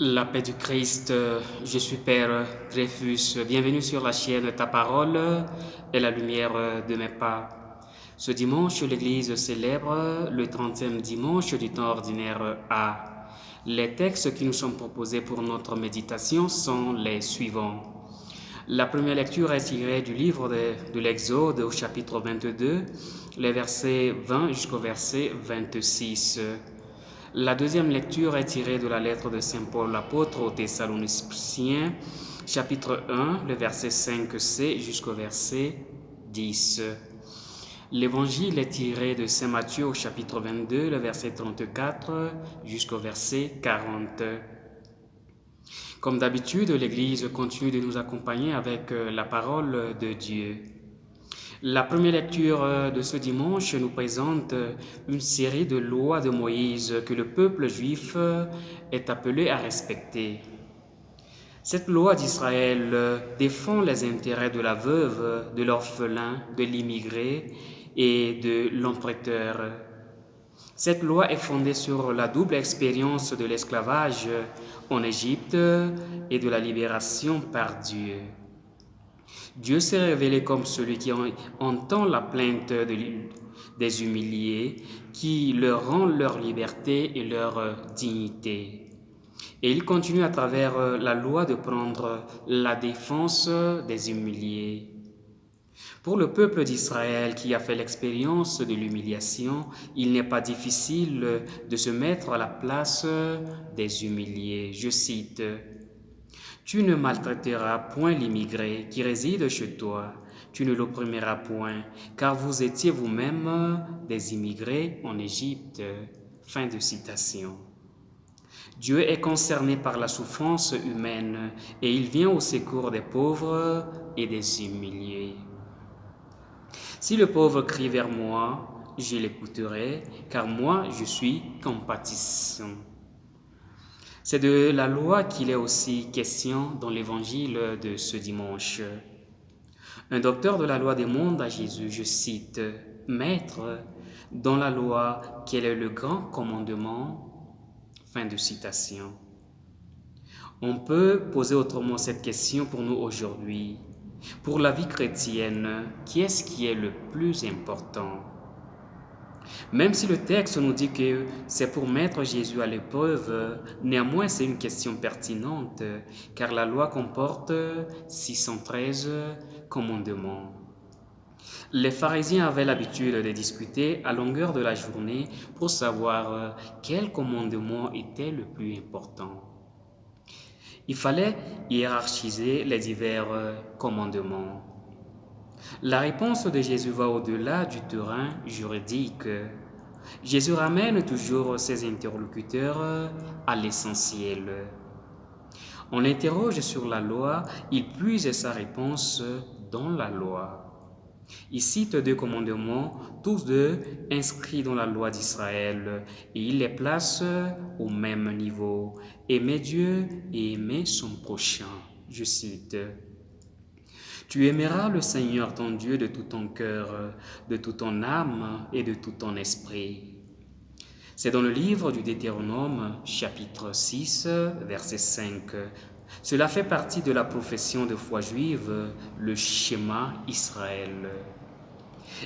La paix du Christ, je suis Père Dreyfus. Bienvenue sur la chaîne Ta Parole et la lumière de mes pas. Ce dimanche, l'Église célèbre le 30e dimanche du temps ordinaire A. Les textes qui nous sont proposés pour notre méditation sont les suivants. La première lecture est tirée du livre de l'Exode au chapitre 22, les versets 20 jusqu'au verset 26. La deuxième lecture est tirée de la lettre de Saint Paul l'apôtre aux Thessaloniciens, chapitre 1, le verset 5c jusqu'au verset 10. L'évangile est tiré de Saint Matthieu au chapitre 22, le verset 34 jusqu'au verset 40. Comme d'habitude, l'Église continue de nous accompagner avec la parole de Dieu. La première lecture de ce dimanche nous présente une série de lois de Moïse que le peuple juif est appelé à respecter. Cette loi d'Israël défend les intérêts de la veuve, de l'orphelin, de l'immigré et de l'emprunteur. Cette loi est fondée sur la double expérience de l'esclavage en Égypte et de la libération par Dieu. Dieu s'est révélé comme celui qui entend la plainte des humiliés, qui leur rend leur liberté et leur dignité. Et il continue à travers la loi de prendre la défense des humiliés. Pour le peuple d'Israël qui a fait l'expérience de l'humiliation, il n'est pas difficile de se mettre à la place des humiliés. Je cite: tu ne maltraiteras point l'immigré qui réside chez toi, tu ne l'opprimeras point, car vous étiez vous-même des immigrés en Égypte. Fin de citation. Dieu est concerné par la souffrance humaine et il vient au secours des pauvres et des humiliés. Si le pauvre crie vers moi, je l'écouterai, car moi je suis compatissant. C'est de la loi qu'il est aussi question dans l'évangile de ce dimanche. Un docteur de la loi demande à Jésus, je cite: Maître, dans la loi, quel est le grand commandement? Fin de citation. On peut poser autrement cette question pour nous aujourd'hui. Pour la vie chrétienne, qu'est-ce qui est le plus important? Même si le texte nous dit que c'est pour mettre Jésus à l'épreuve, néanmoins c'est une question pertinente, car la loi comporte 613 commandements. Les pharisiens avaient l'habitude de discuter à longueur de la journée pour savoir quel commandement était le plus important. Il fallait hiérarchiser les divers commandements. La réponse de Jésus va au-delà du terrain juridique. Jésus ramène toujours ses interlocuteurs à l'essentiel. On l'interroge sur la loi, il puise sa réponse dans la loi. Il cite 2 commandements, tous deux inscrits dans la loi d'Israël, et il les place au même niveau. Aimer Dieu et aimer son prochain. Je cite: tu aimeras le Seigneur ton Dieu de tout ton cœur, de toute ton âme et de tout ton esprit. C'est dans le livre du Deutéronome, chapitre 6, verset 5. Cela fait partie de la profession de foi juive, le schéma Israël.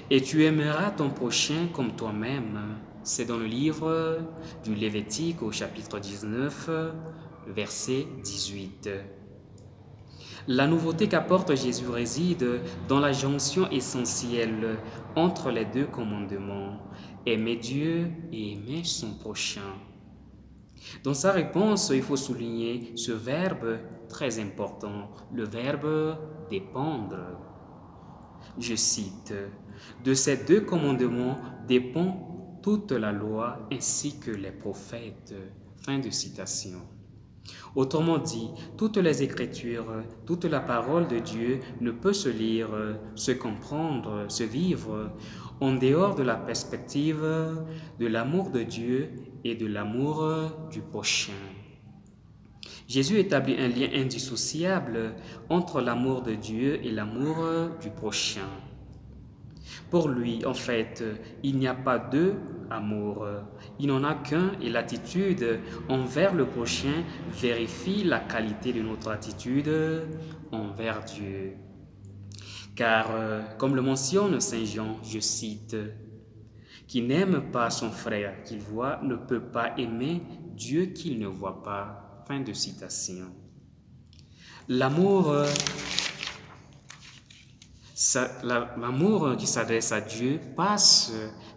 Et tu aimeras ton prochain comme toi-même. C'est dans le livre du Lévitique au chapitre 19, verset 18. La nouveauté qu'apporte Jésus réside dans la jonction essentielle entre les 2 commandements, aimer Dieu et aimer son prochain. Dans sa réponse, il faut souligner ce verbe très important, le verbe dépendre. Je cite: de ces 2 commandements dépend toute la loi ainsi que les prophètes. Fin de citation. Autrement dit, toutes les Écritures, toute la parole de Dieu ne peut se lire, se comprendre, se vivre en dehors de la perspective de l'amour de Dieu et de l'amour du prochain. Jésus établit un lien indissociable entre l'amour de Dieu et l'amour du prochain. Pour lui, en fait, il n'y a pas deux amours. Il n'en a qu'un et l'attitude envers le prochain vérifie la qualité de notre attitude envers Dieu. Car, comme le mentionne Saint Jean, je cite, qui n'aime pas son frère qu'il voit ne peut pas aimer Dieu qu'il ne voit pas. Fin de citation. L'amour L'amour qui s'adresse à Dieu passe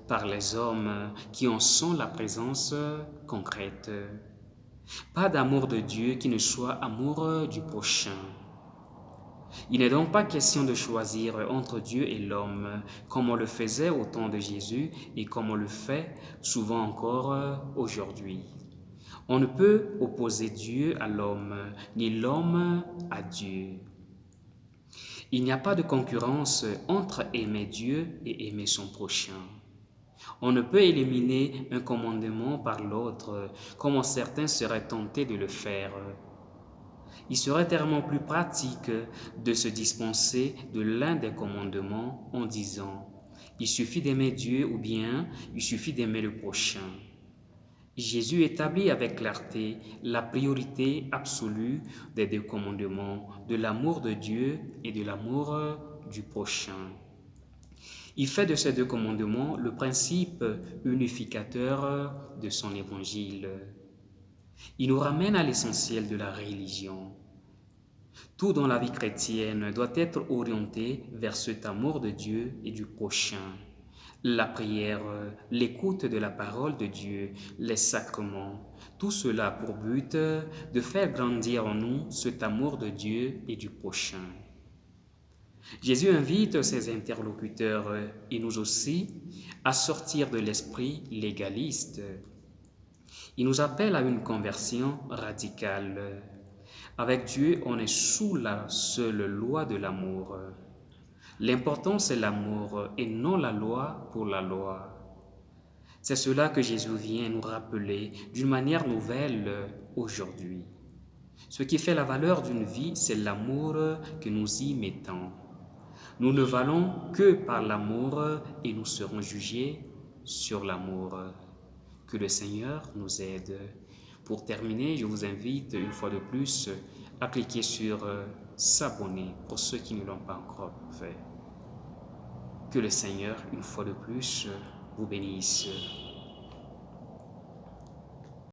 par les hommes qui en sont la présence concrète. Pas d'amour de Dieu qui ne soit amour du prochain. Il n'est donc pas question de choisir entre Dieu et l'homme, comme on le faisait au temps de Jésus et comme on le fait souvent encore aujourd'hui. On ne peut opposer Dieu à l'homme, ni l'homme à Dieu. Il n'y a pas de concurrence entre aimer Dieu et aimer son prochain. On ne peut éliminer un commandement par l'autre, comme certains seraient tentés de le faire. Il serait tellement plus pratique de se dispenser de l'un des commandements en disant « Il suffit d'aimer Dieu » ou bien « Il suffit d'aimer le prochain ». Jésus établit avec clarté la priorité absolue des deux commandements, de l'amour de Dieu et de l'amour du prochain. Il fait de ces deux commandements le principe unificateur de son évangile. Il nous ramène à l'essentiel de la religion. Tout dans la vie chrétienne doit être orienté vers cet amour de Dieu et du prochain. La prière, l'écoute de la parole de Dieu, les sacrements, tout cela pour but de faire grandir en nous cet amour de Dieu et du prochain. Jésus invite ses interlocuteurs et nous aussi à sortir de l'esprit légaliste. Il nous appelle à une conversion radicale. Avec Dieu, on est sous la seule loi de l'amour. L'important, c'est l'amour et non la loi pour la loi. C'est cela que Jésus vient nous rappeler d'une manière nouvelle aujourd'hui. Ce qui fait la valeur d'une vie, c'est l'amour que nous y mettons. Nous ne valons que par l'amour et nous serons jugés sur l'amour. Que le Seigneur nous aide. Pour terminer, je vous invite une fois de plus à cliquer sur s'abonner pour ceux qui ne l'ont pas encore fait. Que le Seigneur, une fois de plus, vous bénisse.